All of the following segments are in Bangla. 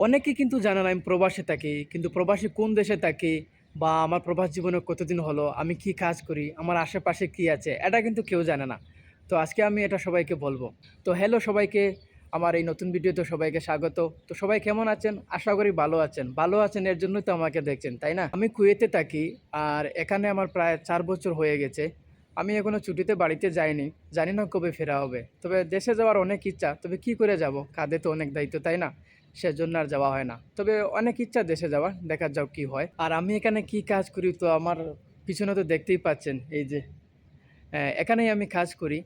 অনেকে কিন্তু জানে না আমি প্রবাসে থাকি। কিন্তু প্রবাসী কোন দেশে থাকি বা আমার প্রবাস জীবনে কতদিন হলো, আমি কি কাজ করি, আমার আশেপাশে কি আছে, এটা কিন্তু কেউ জানে না। তো আজকে আমি এটা সবাইকে বলবো। তো হ্যালো সবাইকে, আমার এই নতুন ভিডিওতে সবাইকে স্বাগত। তো সবাই কেমন আছেন? আশা করি ভালো আছেন। ভালো আছেন এর জন্যই তো আমাকে দেখছেন, তাই না? আমি কুয়েতে থাকি আর এখানে আমার প্রায় ৪ বছর হয়ে গেছে। আমি এখনো ছুটিতে বাড়িতে যাইনি। জানি না কবে ফেরা হবে। তবে দেশে যাওয়ার অনেক ইচ্ছা। তবে কি করে যাব? কাঁধে তো অনেক দায়িত্ব, তাই না? সেজন্য আর যাওয়া হয় না। তবে অনেক ইচ্ছা দেশে যাওয়ার, দেখা যাক কি হয়। আর আমি এখানে কি কাজ করি তো আমার পিছনে তো দেখতেই পাচ্ছেন, এই যে এখানেই আমি কাজ করি।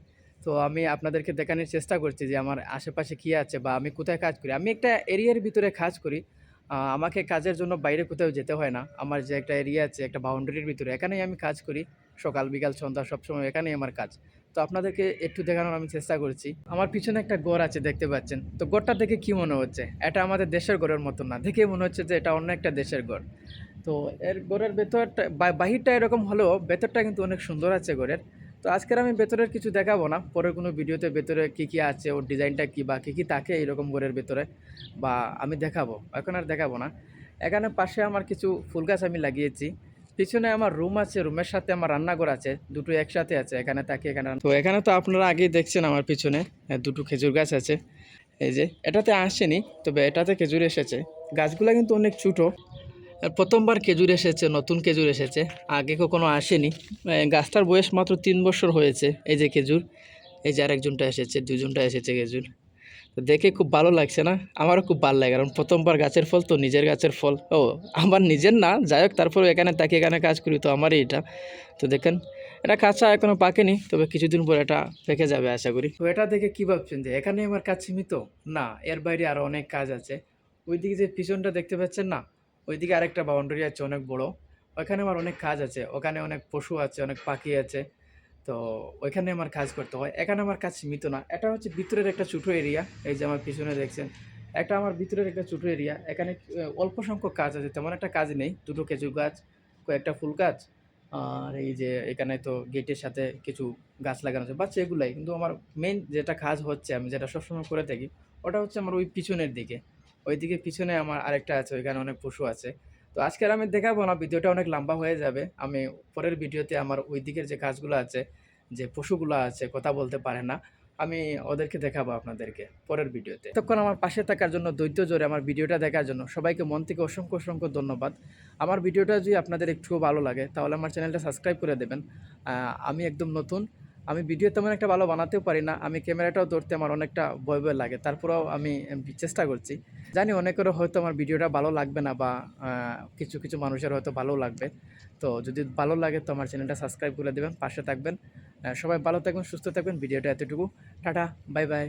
তো আমি আপনাদেরকে দেখানোর চেষ্টা করছি যে আমার আশেপাশে কি আছে বা আমি কোথায় কাজ করি। আমি একটা এরিয়ার ভিতরে কাজ করি। আমাকে কাজের জন্য বাইরে কোথাও যেতে হয় না। আমার যে একটা এরিয়া আছে, একটা বাউন্ডারির ভিতরে, এখানেই আমি কাজ করি। সকাল, বিকাল, সন্ধ্যা সবসময় এখানেই আমার কাজ। তো আপনাদেরকে একটু দেখানোর আমি চেষ্টা করছি। আমার পিছনে একটা ঘর আছে, দেখতে পাচ্ছেন। তো ঘরটা দেখে কি মনে হচ্ছে? এটা আমাদের দেশের ঘরের মতো না। দেখে মনে হচ্ছে যে এটা অন্য একটা দেশের ঘর। তো এর ঘরের ভেতরটা বাহিরটা এরকম হলেও ভেতরটা কিন্তু অনেক সুন্দর আছে ঘরের। তো আজকের আমি ভেতরের কিছু দেখাবো না, পরের কোনো ভিডিওতে ভেতরে কী কী আছে, ওর ডিজাইনটা কী বা কী কী থাকে এরকম ঘরের ভেতরে, বা আমি দেখাবো। এখন আর দেখাবো না। এখানে পাশে আমার কিছু ফুল গাছ আমি লাগিয়েছি। পিছনে আমার রুম আছে, রুমের সাথে আমার রান্নাঘর আছে, দুটো একসাথে আছে। এখানে থাকি, এখানে তো এখানে তো আপনারা আগেই দেখছেন আমার পিছনে দুটো খেজুর গাছ আছে। এই যে এটাতে আসেনি, তবে এটাতে খেজুর এসেছে। গাছগুলো কিন্তু অনেক ছোটো। প্রথমবার খেজুর এসেছে, নতুন খেজুর এসেছে, আগে কখনো আসেনি। গাছটার বয়স মাত্র ৩ বছর হয়েছে। এই যে খেজুর, এই যে আরেকজনটা এসেছে, দুজনটা এসেছে খেজুর। তো দেখে খুব ভালো লাগছে না? আমারও খুব ভালো লাগে, কারণ প্রথমবার গাছের ফল তো, নিজের গাছের ফল। ও, আমার নিজের না, যাই হোক, তারপরে এখানে তাকে এখানে কাজ করি তো আমারই এটা। তো দেখেন, এটা কাঁচা, এখনো পাকেনি, তবে কিছুদিন পর এটা পেকে যাবে আশা করি। তো এটা দেখে কি ভাবছেন যে এখানে আমার কাজ সীমিত? না, এর বাইরে আরও অনেক কাজ আছে। ওইদিকে যে পিছনটা দেখতে পাচ্ছেন না, ওইদিকে আরেকটা বাউন্ডারি আছে অনেক বড়। ওখানে আমার অনেক কাজ আছে, ওখানে অনেক পশু আছে, অনেক পাখি আছে। তো ওইখানে আমার কাজ করতে হয়। এখানে আমার কাজ সীমিত না, এটা হচ্ছে ভিতরের একটা ছোটো এরিয়া। এই যে আমার পিছনে দেখছেন, একটা আমার ভিতরের একটা ছোটো এরিয়া। এখানে অল্প সংখ্যক কাজ আছে, তেমন একটা কাজ নেই। দুটো খেজুর গাছ, কয়েকটা ফুল গাছ, আর এই যে এখানে তো গেটের সাথে কিছু গাছ লাগানো আছে, বাচ্চা এগুলাই। কিন্তু আমার মেইন যেটা কাজ হচ্ছে, আমি যেটা সবসময় করে থাকি, ওটা হচ্ছে আমার ওই পিছনের দিকে। ওইদিকে পিছনে আমার আরেকটা আছে, ওইখানে অনেক পশু আছে। তো আজকের আমি দেখাবো না, ভিডিওটা অনেক লম্বা হয়ে যাবে। আমি পরের ভিডিওতে আমার ওই দিকের যে কাজগুলো আছে, যে পশুগুলো আছে কথা বলতে পারে না, আমি ওদেরকে দেখাবো আপনাদেরকে পরের ভিডিওতে। তখন আমার পাশে থাকার জন্য, ধৈর্য ধরে আমার ভিডিওটা দেখার জন্য সবাইকে মন থেকে অসংখ্য অসংখ্য ধন্যবাদ। আমার ভিডিওটা যদি আপনাদের একটুও ভালো লাগে তাহলে আমার চ্যানেলটা সাবস্ক্রাইব করে দেবেন। আমি একদম নতুন, আমি ভিডিও তেমন একটা ভালো বানাতেও পারি না। আমি ক্যামেরাটাও ধরতে আমার অনেকটা ভয় ভয় লাগে, তারপরেও আমি চেষ্টা করছি। জানি অনেকেরও হয়তো আমার ভিডিওটা ভালো লাগবে না, বা কিছু কিছু মানুষের হয়তো ভালো লাগবে। তো যদি ভালো লাগে তো আমার চ্যানেলটা সাবস্ক্রাইব করে দেবেন, পাশে থাকবেন। সবাই ভালো থাকবেন, সুস্থ থাকবেন। ভিডিওটা এতটুকু। Tata, bye bye.